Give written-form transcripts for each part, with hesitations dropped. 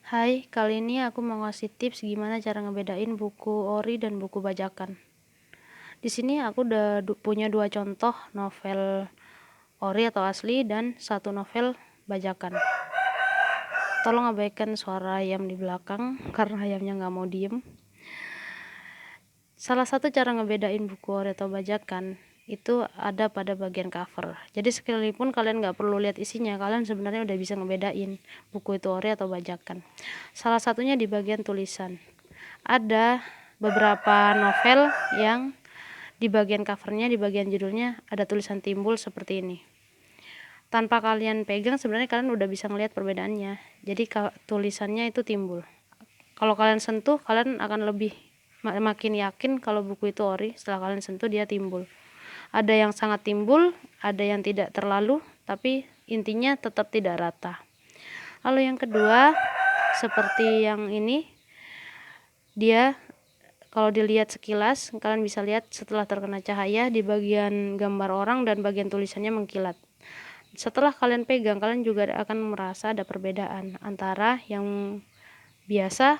Hai, kali ini aku mau ngasih tips gimana cara ngebedain buku ori dan buku bajakan. Di sini aku udah punya 2 contoh novel ori atau asli dan 1 novel bajakan. Tolong abaikan suara ayam di belakang karena ayamnya nggak mau diem. Salah satu cara ngebedain buku ori atau bajakan itu ada pada bagian cover. Jadi sekalipun kalian nggak perlu lihat isinya, kalian sebenarnya udah bisa ngebedain buku itu ori atau bajakan. Salah satunya di bagian tulisan. Ada beberapa novel yang di bagian covernya, di bagian judulnya ada tulisan timbul seperti ini. Tanpa kalian pegang sebenarnya kalian udah bisa ngelihat perbedaannya. Jadi tulisannya itu timbul. Kalau kalian sentuh, kalian akan lebih makin yakin kalau buku itu ori. Setelah kalian sentuh, dia timbul. Ada yang sangat timbul, ada yang tidak terlalu, tapi intinya tetap tidak rata. Lalu yang kedua, seperti yang ini, dia kalau dilihat sekilas, kalian bisa lihat setelah terkena cahaya di bagian gambar orang dan bagian tulisannya mengkilat. Setelah kalian pegang, kalian juga akan merasa ada perbedaan antara yang biasa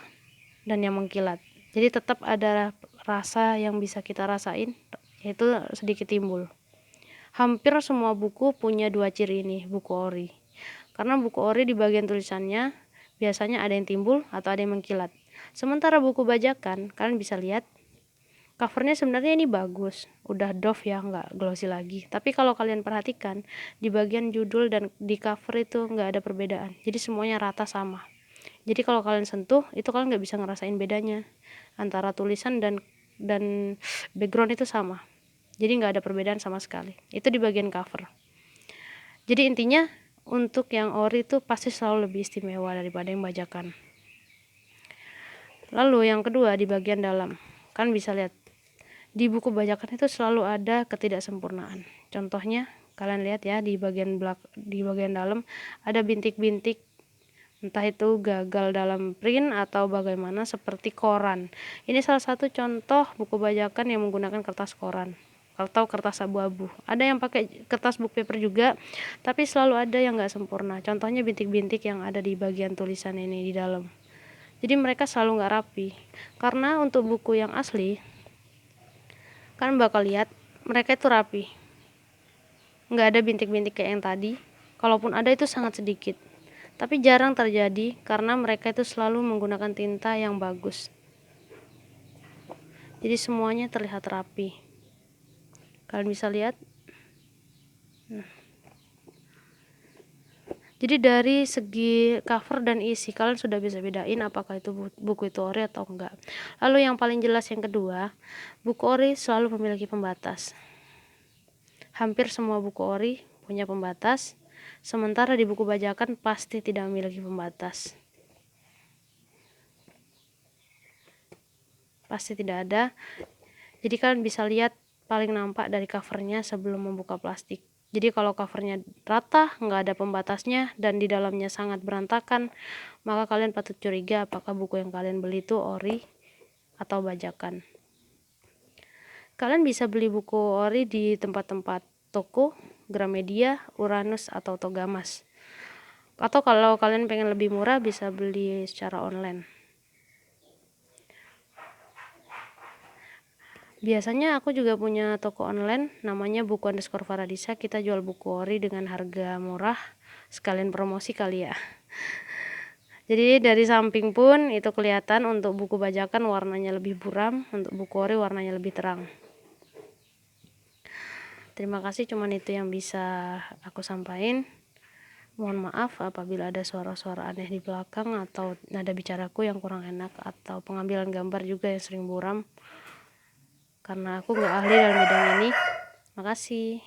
dan yang mengkilat. Jadi tetap ada rasa yang bisa kita rasain, yaitu sedikit timbul. Hampir semua buku punya 2 ciri ini, buku ori. Karena buku ori di bagian tulisannya biasanya ada yang timbul atau ada yang mengkilat. Sementara buku bajakan, kalian bisa lihat covernya sebenarnya ini bagus, udah doff ya, nggak glossy lagi. Tapi kalau kalian perhatikan di bagian judul dan di cover itu nggak ada perbedaan. Jadi semuanya rata sama. Jadi kalau kalian sentuh itu kalian nggak bisa ngerasain bedanya antara tulisan dan background itu sama. Jadi nggak ada perbedaan sama sekali. Itu di bagian cover. Jadi intinya untuk yang ori itu pasti selalu lebih istimewa daripada yang bajakan. Lalu yang kedua di bagian dalam, kalian bisa lihat di buku bajakan itu selalu ada ketidaksempurnaan. Contohnya kalian lihat ya di bagian dalam ada bintik-bintik, entah itu gagal dalam print atau bagaimana, seperti koran. Ini salah satu contoh buku bajakan yang menggunakan kertas koran atau kertas abu-abu. Ada yang pakai kertas book paper juga, tapi selalu ada yang nggak sempurna. Contohnya bintik-bintik yang ada di bagian tulisan ini di dalam. Jadi mereka selalu nggak rapi. Karena untuk buku yang asli, kan bakal lihat mereka itu rapi, nggak ada bintik-bintik kayak yang tadi. Kalaupun ada itu sangat sedikit, tapi jarang terjadi karena mereka itu selalu menggunakan tinta yang bagus. Jadi semuanya terlihat rapi. Kalian bisa lihat. Jadi dari segi cover dan isi kalian sudah bisa bedain apakah itu buku itu ori atau enggak. Lalu yang paling jelas yang kedua, buku ori selalu memiliki pembatas. Hampir semua buku ori punya pembatas, sementara di buku bajakan pasti tidak memiliki pembatas. Pasti tidak ada. Jadi kalian bisa lihat paling nampak dari covernya sebelum membuka plastik. Jadi kalau covernya rata, nggak ada pembatasnya, dan di dalamnya sangat berantakan, maka kalian patut curiga apakah buku yang kalian beli itu ori atau bajakan. Kalian bisa beli buku ori di tempat-tempat toko, Gramedia, Uranus, atau Togamas. Atau kalau kalian pengen lebih murah bisa beli secara online. Biasanya aku juga punya toko online namanya buku_Faradisa. Kita jual buku ori dengan harga murah, sekalian promosi kali ya. Jadi dari samping pun itu kelihatan, untuk buku bajakan warnanya lebih buram, untuk buku ori warnanya lebih terang. Terima kasih, cuman itu yang bisa aku sampaikan. Mohon maaf apabila ada suara-suara aneh di belakang atau nada bicaraku yang kurang enak atau pengambilan gambar juga yang sering buram, karena aku nggak ahli dalam bidang ini. Makasih.